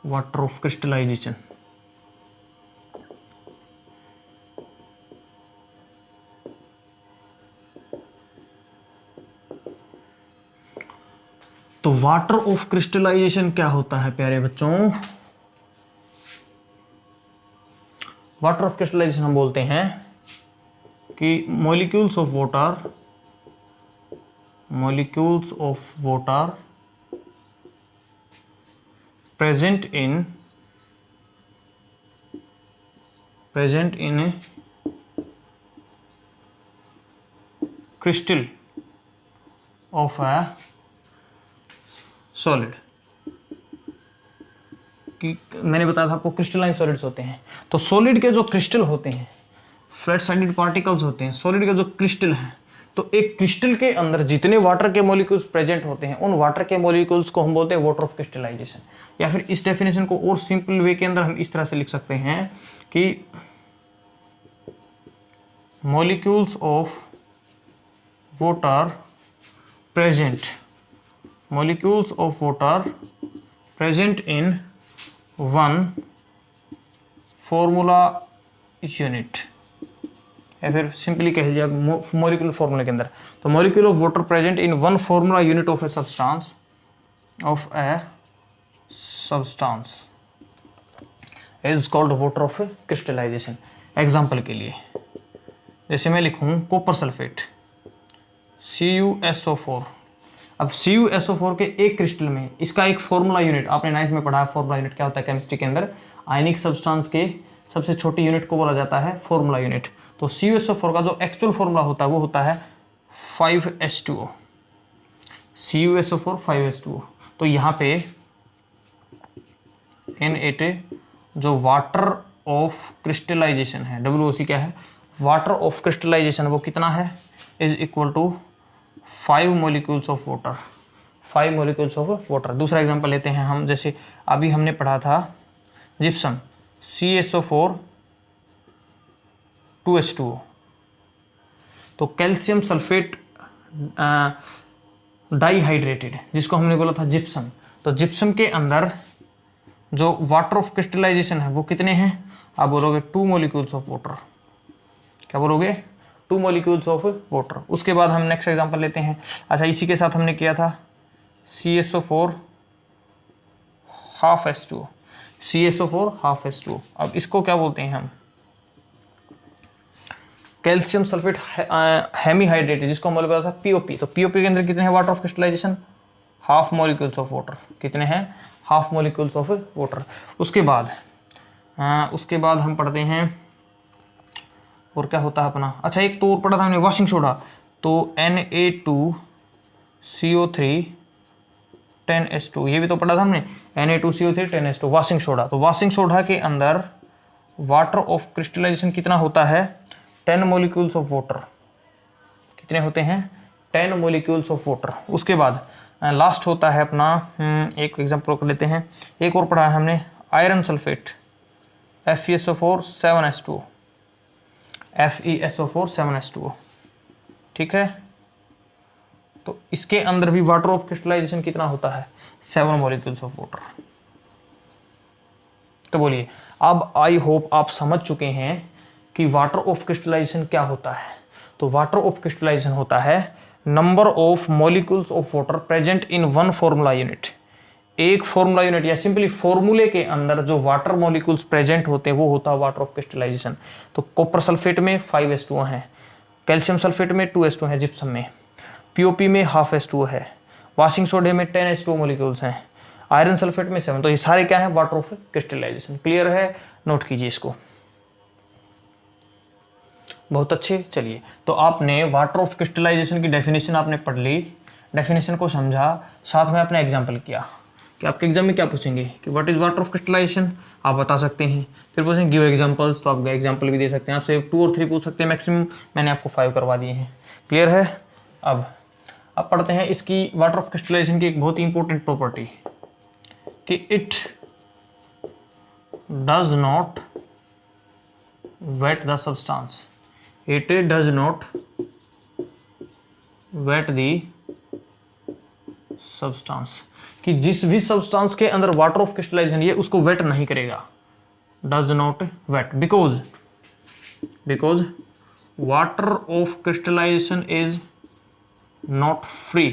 Water of crystallization. तो water of crystallization क्या होता है प्यारे बच्चों? वाटर ऑफ क्रिस्टलाइजेशन हम बोलते हैं कि molecules of water present in crystal of a solid. कि मैंने बताया था आपको क्रिस्टलाइन सॉलिड्स होते हैं। तो सॉलिड के जो क्रिस्टल होते हैं, फ्लैट साइडेड पार्टिकल्स होते हैं, सॉलिड के जो क्रिस्टल हैं, तो एक क्रिस्टल के अंदर जितने वाटर के मॉलिक्यूल्स प्रेजेंट होते हैं, उन वाटर के मॉलिक्यूल्स को हम बोलते हैं वाटर ऑफ क्रिस्टलाइजेशन। या फिर इस डेफिनेशन को और सिंपल वे के अंदर हम इस तरह से लिख सकते हैं कि molecules of water present in one formula unit, या फिर सिंपली कह दीजिए मॉलिक्यूलर फॉर्मूला के अंदर। तो molecule of water present in one formula unit of a substance is called water of crystallization. Example के लिए जैसे मैं लिखूं कॉपर सल्फेट CuSO4। अब CuSO4 के एक क्रिस्टल में इसका एक फॉर्मूला यूनिट, आपने 9th में पढ़ा है फॉर्मूला यूनिट क्या होता है केमिस्ट्री के अंदर। आयनिक सब्सटेंस के सबसे छोटी यूनिट को बोला जाता है फॉर्मूला यूनिट। तो CuSO4 का जो एक्चुअल फॉर्मूला होता है वो होता है 5H2O। CuSO4 5H2O। तो यहाँ पे Na जो वाटर ऑफ क्रिस्टलाइजेशन है, WOC क्या है, वाटर ऑफ क्रिस्टलाइजेशन, वो कितना है, is equal to 5 molecules of water. 5 molecules of water. दूसरा एग्जांपल लेते हैं हम, जैसे अभी हमने पढ़ा था जिप्सम CaSO4 2H2O। तो कैल्शियम सल्फेट डाइहाइड्रेटेड जिसको हमने बोला था जिप्सम। तो जिप्सम के अंदर जो वाटर ऑफ क्रिस्टलाइजेशन है वो कितने हैं, आप बोलोगे 2 मोलिक्यूल्स ऑफ वाटर। क्या बोलोगे, 2 मोलिक्यूल्स ऑफ वाटर। उसके बाद हम नेक्स्ट एग्जांपल लेते हैं। अच्छा, इसी के साथ हमने किया था CaSO4 half H2O। CaSO4 half H2O। अब इसको क्या बोलते हैं हम, कैल्शियम सल्फेट हेमीहाइड्रेटेड जिसको हम बोला था POP। तो POP के अंदर कितने हैं water of crystallization, half molecules of water. कितने हैं, हाफ मोलिक्यूल्स ऑफ वाटर। उसके बाद हम पढ़ते हैं और क्या होता है अपना, अच्छा एक तो और पढ़ा था हमने वॉशिंग सोडा। तो Na2CO3 10H2, ये भी तो पढ़ा था हमने, Na2CO3 10H2 वॉशिंग सोडा। तो वॉशिंग सोडा के अंदर वाटर ऑफ क्रिस्टलाइजेशन कितना होता है, 10 मोलिक्यूल्स ऑफ वाटर। कितने होते हैं, 10 मोलिक्यूल्स ऑफ वाटर। उसके बाद लास्ट होता है अपना, एक एग्जांपल कर लेते हैं, एक और पढ़ा है हमने iron sulphate FeSO4 7H2O। FeSO4 7H2O, ठीक है। तो इसके अंदर भी वाटर ऑफ क्रिस्टलाइजेशन कितना होता है, 7 मोलिक्यूल्स ऑफ वाटर। तो बोलिए, अब आई होप आप समझ चुके हैं कि वाटर ऑफ क्रिस्टलाइजेशन क्या होता है। तो वाटर ऑफ क्रिस्टलाइजेशन होता है number of molecules of water present in one formula unit. एक फॉर्मूला यूनिट या सिंपली फॉर्मूले के अंदर जो वाटर मॉलिक्यूल्स प्रेजेंट होते हैं वो होता है वाटर ऑफ क्रिस्टलाइजेशन। तो कॉपर सल्फेट में 5H2O है, कैल्शियम सल्फेट में 2H2O है, जिप्सम में POP में हाफ H2O है, वॉशिंग सोडे में 10H2O मॉलिक्यूल्स हैं, आयरन सल्फेट में 7। तो ये सारे क्या है, वाटर ऑफ क्रिस्टलाइजेशन। क्लियर है, नोट कीजिए इसको। बहुत अच्छे। चलिए, तो आपने वाटर ऑफ क्रिस्टलाइजेशन की डेफिनेशन आपने पढ़ ली, डेफिनेशन को समझा, साथ में आपने एग्जांपल किया कि आपके एग्जाम में क्या पूछेंगे कि what is water of crystallization, आप बता सकते हैं। फिर पूछेंगे गिव एग्जांपल्स, तो आप एग्जांपल भी दे सकते हैं, आपसे 2 और 3 पूछ सकते हैं मैक्सिमम। मैंने आपको 5 करवा दिए हैं। क्लियर है। अब पढ़ते हैं इसकी वाटर ऑफ क्रिस्टलाइजेशन की एक बहुत ही इंपॉर्टेंट प्रॉपर्टी कि it does not wet the substance. It does not wet the substance। कि जिस भी सब्सटेंस के अंदर वाटर ऑफ क्रिस्टलाइजेशन ये उसको वेट नहीं करेगा, does not wet, because water of crystallization is not free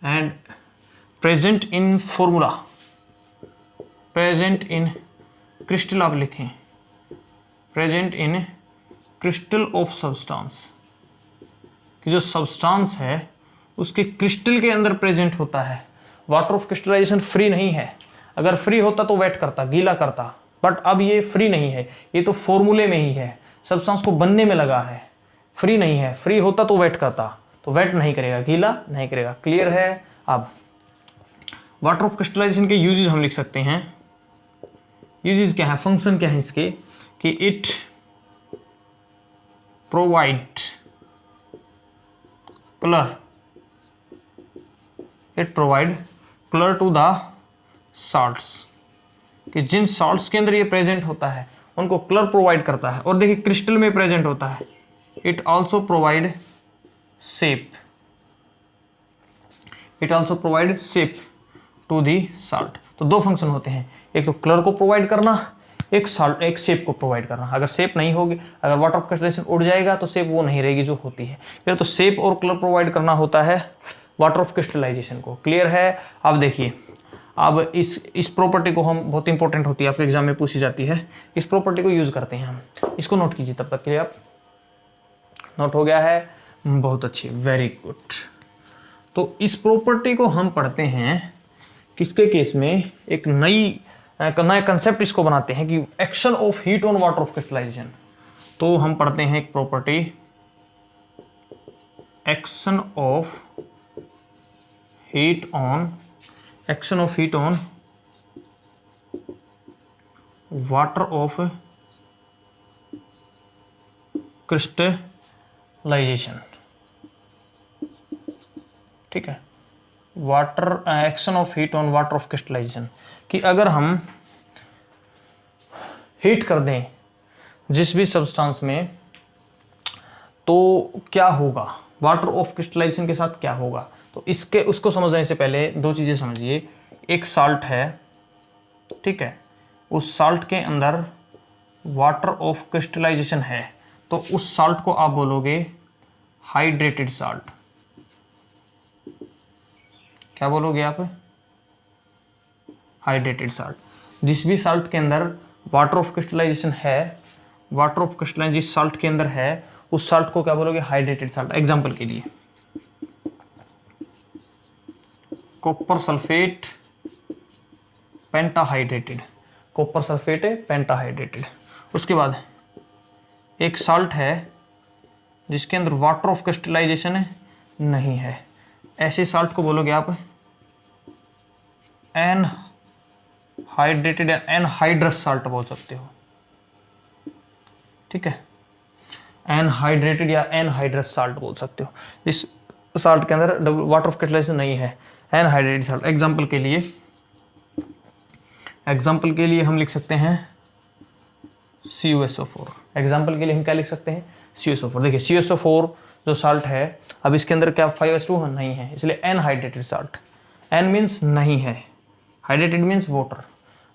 and present in formula, present in crystal, आप लिखें present in crystal of substance, कि जो सब्सटेंस है उसके क्रिस्टल के अंदर प्रेजेंट होता है। वाटर ऑफ क्रिस्टलाइजेशन फ्री नहीं है, अगर फ्री होता तो वेट करता, गीला करता, बट अब ये फ्री नहीं है, ये तो फॉर्मूले में ही है, सब्सटेंस को बनने में लगा है, फ्री नहीं है। फ्री होता तो वेट करता, तो वेट नहीं करेगा, गीला नहीं करेगा। क्लियर है? अब वाटर ऑफ क्रिस्टलाइजेशन के यूजेस हम लिख सकते हैं। यूजेस क्या है, फंक्शन क्या है इसके, कि it provide colour, it provide colour to the salts, कि जिन साल्ट्स के अंदर ये प्रेजेंट होता है उनको कलर प्रोवाइड करता है। और देखिए क्रिस्टल में प्रेजेंट होता है। It also provide shape, it also provide shape to the salt. तो दो फंक्शन होते हैं, एक तो कलर को प्रोवाइड करना, एक साल्ट, एक शेप को प्रोवाइड करना। अगर शेप नहीं होगी, अगर वाटर ऑफ क्रिस्टलाइजेशन उड़ जाएगा तो शेप वो नहीं रहेगी जो होती है। फिर तो शेप और कलर प्रोवाइड करना होता है वाटर ऑफ क्रिस्टलाइजेशन को। क्लियर है? अब देखिए, अब इस प्रॉपर्टी को हम, बहुत इंपॉर्टेंट होती है, आपके एग्जाम में पूछी जाती है, इस प्रॉपर्टी को यूज करते हैं हम। इसको नोट कीजिए तब तक के लिए। आप नोट हो गया है? बहुत अच्छी, वेरी गुड। तो इस प्रॉपर्टी को हम पढ़ते हैं किसके केस में, एक नया कंसेप्ट इसको बनाते हैं कि action of heat on water of crystallization. तो हम पढ़ते हैं एक property, action of heat on, action of heat on water of crystallization. ठीक है, water, action of heat on water of crystallization, कि अगर हम हीट कर दें जिस भी सब्सटेंस में, तो क्या होगा, वाटर ऑफ क्रिस्टलाइजेशन के साथ क्या होगा। तो इसके, उसको समझने से पहले दो चीजें समझिए। एक साल्ट है, ठीक है, उस साल्ट के अंदर वाटर ऑफ क्रिस्टलाइजेशन है, तो उस साल्ट को आप बोलोगे हाइड्रेटेड साल्ट। क्या बोलोगे आप? Hydrated salt. जिस भी साल्ट के अंदर वाटर ऑफ क्रिस्टलाइजेशन है, वाटर ऑफ क्रिस्टलाइजेशन जिस साल्ट के अंदर है, उस साल्ट को क्या बोलोगे? Hydrated salt. एग्जांपल के लिए कॉपर सल्फेट पेंटाहाइड्रेटेड, कॉपर सल्फेट पेंटाहाइड्रेटेड। उसके बाद एक साल्ट है जिसके अंदर वाटर ऑफ क्रिस्टलाइजेशन नहीं है, ऐसे साल्ट को बोलोगे आप एनहाइड्रेटेड, एनहाइड्रस साल्ट बोल सकते हो। ठीक है, एनहाइड्रेटेड या एनहाइड्रस साल्ट बोल सकते हो, इस साल्ट के अंदर वाटर ऑफ क्रिस्टलाइजेशन नहीं है, एनहाइड्रेटेड साल्ट। एग्जाम्पल के लिए हम लिख सकते हैं CuSO4। एग्जाम्पल के लिए हम क्या लिख सकते हैं? CuSO4। देखिए CuSO4 जो साल्ट है, अब इसके अंदर क्या 5s2 नहीं है, इसलिए एनहाइड्रेटेड साल्ट। एन मीन्स नहीं है, हाइड्रेटेड मीन्स वाटर।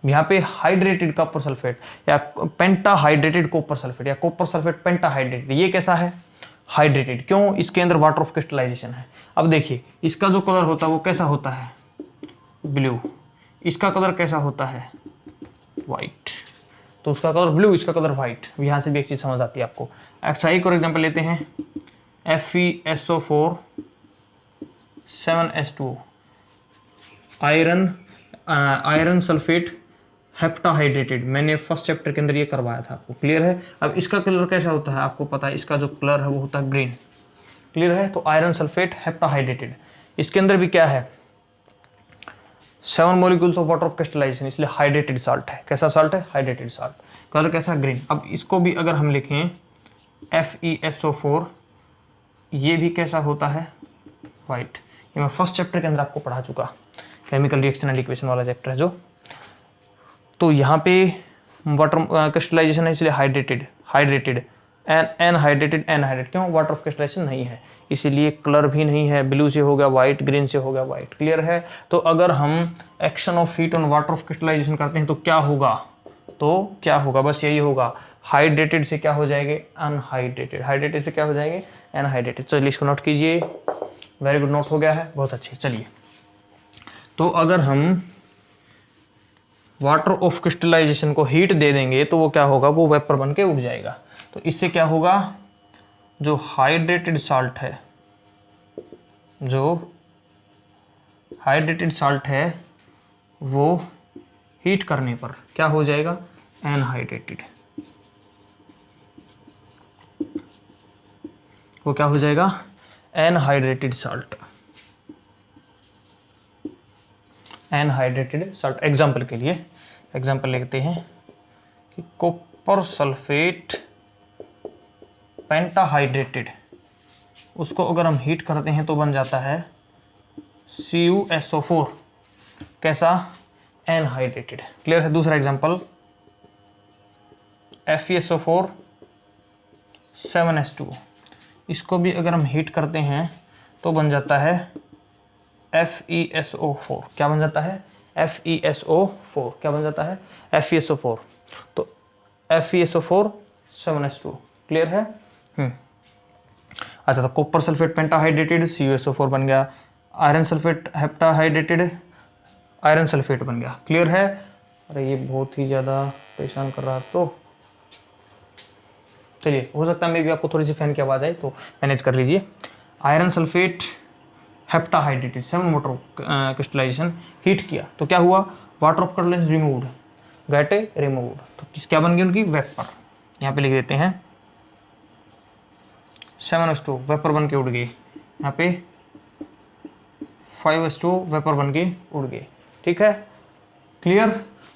यहाँ पे हाइड्रेटेड कॉपर सल्फेट या पेंटाहाइड्रेटेड कॉपर सल्फेट या कॉपर सल्फेट पेंटाहाइड्रेटेड, ये कैसा है? हाइड्रेटेड। क्यों? इसके अंदर वाटर ऑफ क्रिस्टलाइजेशन है। अब देखिए इसका जो कलर होता है वो कैसा होता है? ब्लू। इसका कलर कैसा होता है? वाइट। तो उसका कलर ब्लू, इसका कलर वाइट। यहाँ से भी एक चीज समझ आती है आपको। अच्छा, एक और एग्जाम्पल लेते हैं, FeSO4 7s2, आयरन सल्फेट हेप्टाहाइड्रेटेड। मैंने फर्स्ट चैप्टर के अंदर ये करवाया था आपको। क्लियर है? अब इसका कलर कैसा होता है आपको पता है, इसका जो कलर है वो होता है ग्रीन। क्लियर है? तो आयरन सल्फेट हेप्टाहाइड्रेटेड, इसके अंदर भी क्या है? 7 molecules of water of crystallization, इसलिए हाइड्रेटेड साल्ट है। कैसा साल्ट है? Hydrated salt. कलर कैसा? ग्रीन। अब इसको भी अगर हम लिखें FeSO4, ये भी कैसा होता है? वाइट। ये मैं फर्स्ट चैप्टर के अंदर आपको पढ़ा चुका, केमिकल रिएक्शन एंड इक्वेशन वाला चैप्टर है जो। तो यहाँ पे वाटर क्रिस्टलाइजेशन है इसलिए हाइड्रेटेड एनहाइड्रेटेड, एनहाइड्रेट क्यों? वाटर ऑफ क्रिस्टलाइजेशन नहीं है, इसीलिए कलर भी नहीं है, ब्लू से हो गया वाइट, ग्रीन से हो गया वाइट। क्लियर है? तो अगर हम action of heat on water of crystallization करते हैं तो क्या होगा? तो क्या होगा? बस यही होगा, हाइड्रेटेड से क्या हो जाएंगे? अनहाइड्रेटेड, हाइड्रेटेड से क्या हो जाएंगे? अनहाइड्रेटेड। चलिए इसको नोट कीजिए। वेरी गुड, नोट हो गया है, बहुत अच्छे। चलिए, तो अगर हम वाटर ऑफ क्रिस्टलाइजेशन को हीट दे देंगे तो वो क्या होगा? वो वेपर बन के उड़ जाएगा। तो इससे क्या होगा? जो हाइड्रेटेड साल्ट है, जो हाइड्रेटेड साल्ट है वो हीट करने पर क्या हो जाएगा? एनहाइड्रेटेड। वो क्या हो जाएगा? एनहाइड्रेटेड साल्ट, एनहाइड्रेटेड साल्ट। एग्जाम्पल के लिए एग्जाम्पल लेते हैं कि कॉपर सल्फेट पेंटाहाइड्रेटेड, उसको अगर हम हीट करते हैं तो बन जाता है CuSO4। कैसा? एनहाइड्रेटेड। क्लियर है? दूसरा एग्जाम्पल FeSO4 7S2, इसको भी अगर हम हीट करते हैं तो बन जाता है FeSO4। क्या बन जाता है? FeSO4। क्या बन जाता है? FeSO4। तो FeSO4 7S2। क्लियर है? अच्छा, तो कॉपर सल्फेट पेंटाहाइड्रेटेड CuSO4 बन गया, आयरन सल्फेट हेप्टाहाइड्रेटेड आयरन सल्फेट बन गया। क्लियर है? अरे ये बहुत ही ज़्यादा परेशान कर रहा है। तो चलिए, हो सकता है मे भी आपको थोड़ी सी फैन की आवाज़ आए तो मैनेज कर लीजिए। Iron sulphate heptahydrated 7 water crystallization heat किया तो क्या हुआ? Water of crystallization removed, get removed. तो क्या बन गई उनकी? वेपर। यहाँ पे लिख देते हैं 7S2 वेपर बन के उड़ गई, यहाँ पे 5S2 वेपर बन के उड़ गए। ठीक है? क्लियर?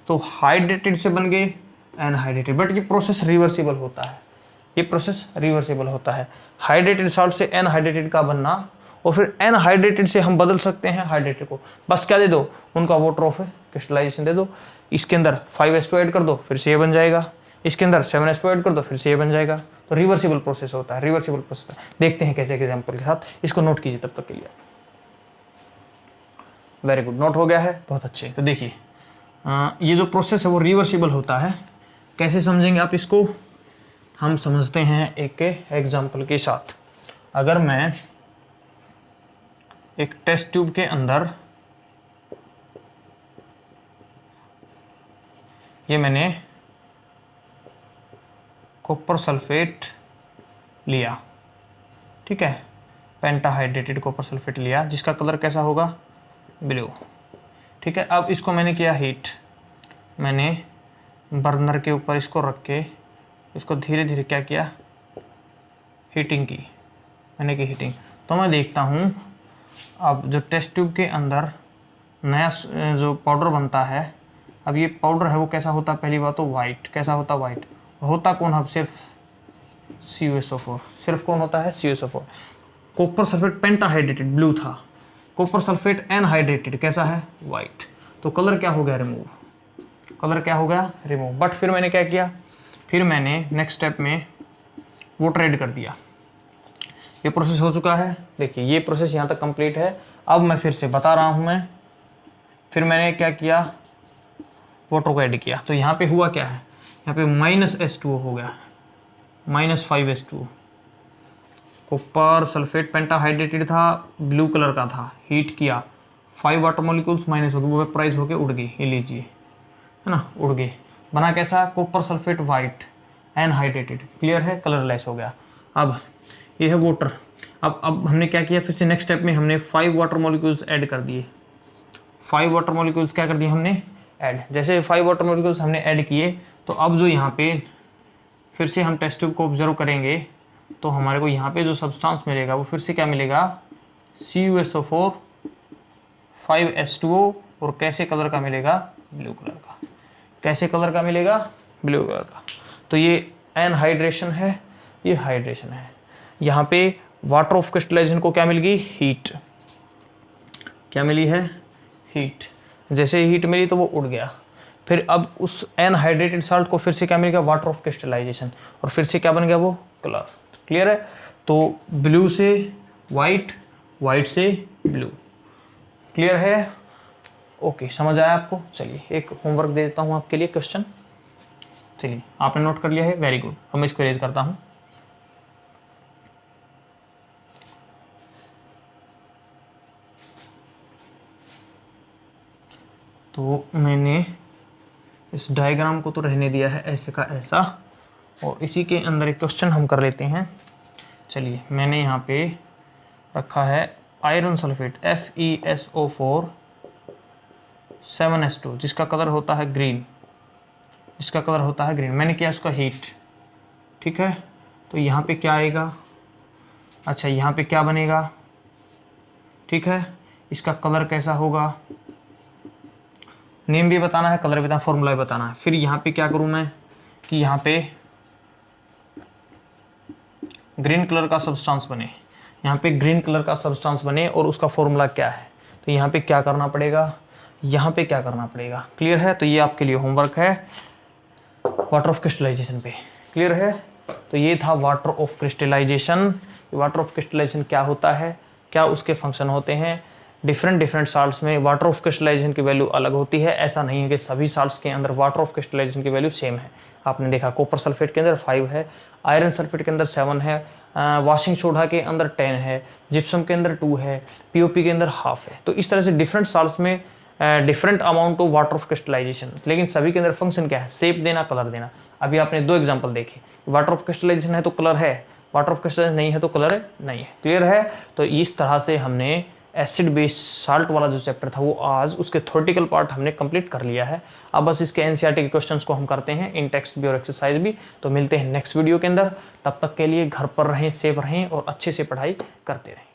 तो हाइड्रेटेड से बन गए एनहाइड्रेटेड, बट ये प्रोसेस रिवर्सिबल होता है, ये प्रोसेस रिवर्सिबल होता है। हाइड्रेटेड साल्ट से एनहाइड्रेटेड का बनना, और फिर एनहाइड्रेटेड से हम बदल सकते हैं हाइड्रेटेड को। बस क्या दे दो? उनका वाटर ऑफ क्रिस्टलाइजेशन दे दो, इसके अंदर 5S2 ऐड कर दो, फिर से ये बन जाएगा, इसके अंदर 7S2 ऐड कर दो, फिर से ये बन जाएगा। तो रिवर्सिबल प्रोसेस होता है, रिवर्सिबल प्रोसेस। देखते हैं कैसे एग्जाम्पल के साथ, इसको नोट कीजिए तब तक के लिए। वेरी गुड, नोट हो गया है, बहुत अच्छे। तो देखिए, ये जो प्रोसेस है वो रिवर्सिबल होता है। कैसे समझेंगे आप इसको? हम समझते हैं एक एग्जाम्पल के साथ। अगर मैं एक टेस्ट ट्यूब के अंदर ये मैंने कॉपर सल्फेट लिया, ठीक है, पेंटाहाइड्रेटेड कॉपर सल्फेट लिया, जिसका कलर कैसा होगा? ब्लू। ठीक है, अब इसको मैंने किया हीट, मैंने बर्नर के ऊपर इसको रख के इसको धीरे धीरे क्या किया? हीटिंग की, मैंने की हीटिंग। तो मैं देखता हूँ अब जो टेस्ट ट्यूब के अंदर नया जो पाउडर बनता है, अब ये पाउडर है वो कैसा होता है? पहली बात तो वाइट। कैसा होता? वाइट। होता कौन? अब सिर्फ CuSO4। सिर्फ कौन होता है? CuSO4। कॉपर सल्फेट पेंटाहाइड्रेटेड ब्लू था, कॉपर सल्फेट एनहाइड्रेटेड कैसा है? वाइट। तो कलर क्या हो गया? रिमूव। कलर क्या हो गया? रिमूव। बट फिर मैंने क्या किया? फिर मैंने नेक्स्ट स्टेप में वाटर ऐड कर दिया। ये प्रोसेस हो चुका है। देखिए, ये प्रोसेस यहाँ तक कंप्लीट है। अब मैं फिर से बता रहा हूँ मैं, फिर मैंने क्या किया? वाटर को ऐड किया। तो यहाँ पे हुआ क्या है? यहाँ पे -S2 हो गया, -5S2। कॉपर सल्फेट पेंटाहाइड्रेटेड था, ब्लू कलर का था, हीट किया, 5 वाटर मॉलिक्यूल्स माइनस हो गए, वो वेपराइज होके उड़ गई। ये लीजिए, है ना, उड़ गई। बना कैसा? Copper sulphate white anhydrated. Clear है? कलरलेस हो गया। अब ये है वाटर। अब हमने क्या किया? फिर से नेक्स्ट स्टेप में हमने 5 वाटर मॉलिक्यूल्स ऐड कर दिए। 5 वाटर मॉलिक्यूल्स क्या कर दिए हमने? ऐड। जैसे 5 वाटर मॉलिक्यूल्स हमने ऐड किए, तो अब जो यहाँ पे फिर से हम टेस्ट ट्यूब को ऑब्जर्व करेंगे तो हमारे को यहाँ पे जो सब्सटेंस मिलेगा वो फिर से क्या मिलेगा? CuSO4 5S2O, और कैसे कलर का मिलेगा? ब्लू कलर का। कैसे कलर का मिलेगा? ब्लू कलर का। तो ये एनहाइड्रेशन है, ये हाइड्रेशन है। यहाँ पे वाटर ऑफ क्रिस्टलाइजेशन को क्या मिल गई? हीट। क्या मिली है? हीट। जैसे हीट मिली तो वो उड़ गया। फिर अब उस एनहाइड्रेटेड साल्ट को फिर से क्या मिलेगा, वाटर ऑफ क्रिस्टलाइजेशन, और फिर से क्या बन गया वो कलर। क्लियर है। तो ब्लू से वाइट, वाइट से ब्लू। क्लियर है। ओके, समझ आया आपको। चलिए एक होमवर्क दे देता हूँ आपके लिए क्वेश्चन। चलिए आपने नोट कर लिया है, वेरी गुड। अब मैं इसको रेज करता हूँ। तो मैंने इस डायग्राम को तो रहने दिया है ऐसे का ऐसा, और इसी के अंदर एक क्वेश्चन हम कर लेते हैं। चलिए मैंने यहाँ पे रखा है आयरन सल्फेट FeSO4 7S2 जिसका कलर होता है ग्रीन, जिसका कलर होता है ग्रीन। मैंने किया उसका हीट, ठीक है। तो यहाँ पे क्या आएगा, अच्छा यहाँ पे क्या बनेगा, ठीक है। इसका कलर कैसा होगा, नेम भी बताना है, कलर भी बताना, फॉर्मूला भी बताना है। फिर यहाँ पे क्या करूँ मैं कि यहाँ पे ग्रीन कलर का सब्सटेंस बने, यहाँ पे ग्रीन कलर का सब्सटेंस बने और उसका फॉर्मूला क्या है। तो यहाँ पे क्या करना पड़ेगा, यहाँ पे क्या करना पड़ेगा। क्लियर है। तो ये आपके लिए होमवर्क है वाटर ऑफ क्रिस्टलाइजेशन पे। क्लियर है। तो ये था water of crystallization. Water of crystallization क्या होता है, क्या उसके फंक्शन होते हैं। डिफरेंट साल्ट्स में वाटर ऑफ क्रिस्टलाइजेशन की वैल्यू अलग होती है। ऐसा नहीं है कि सभी साल्ट्स के अंदर वाटर ऑफ क्रिस्टलाइजेशन की वैल्यू सेम है। आपने देखा कॉपर सल्फेट के अंदर 5 है, आयरन सल्फेट के अंदर 7 है, वॉशिंग सोडा के अंदर 10 है, जिप्सम के अंदर 2 है, POP के अंदर हाफ है। तो इस तरह से डिफरेंट साल्ट्स में different amount of water of crystallisation, लेकिन सभी के अंदर फंक्शन क्या है, शेप देना, कलर देना। अभी आपने 2 एग्जांपल देखे, वाटर ऑफ क्रिस्टलाइजेशन है तो कलर है, वाटर ऑफ क्रिस्टलाइजेशन नहीं है तो कलर नहीं है। क्लियर है। तो इस तरह से हमने एसिड बेस्ड साल्ट वाला जो चैप्टर था वो आज उसके थ्योरेटिकल पार्ट हमने कंप्लीट कर लिया है। अब बस इसके NCERT के क्वेश्चंस को हम करते हैं, इन टेक्स्ट भी और एक्सरसाइज भी। तो मिलते हैं नेक्स्ट वीडियो के अंदर। तब तक के लिए घर पर रहें, सेफ रहें और अच्छे से पढ़ाई करते रहें।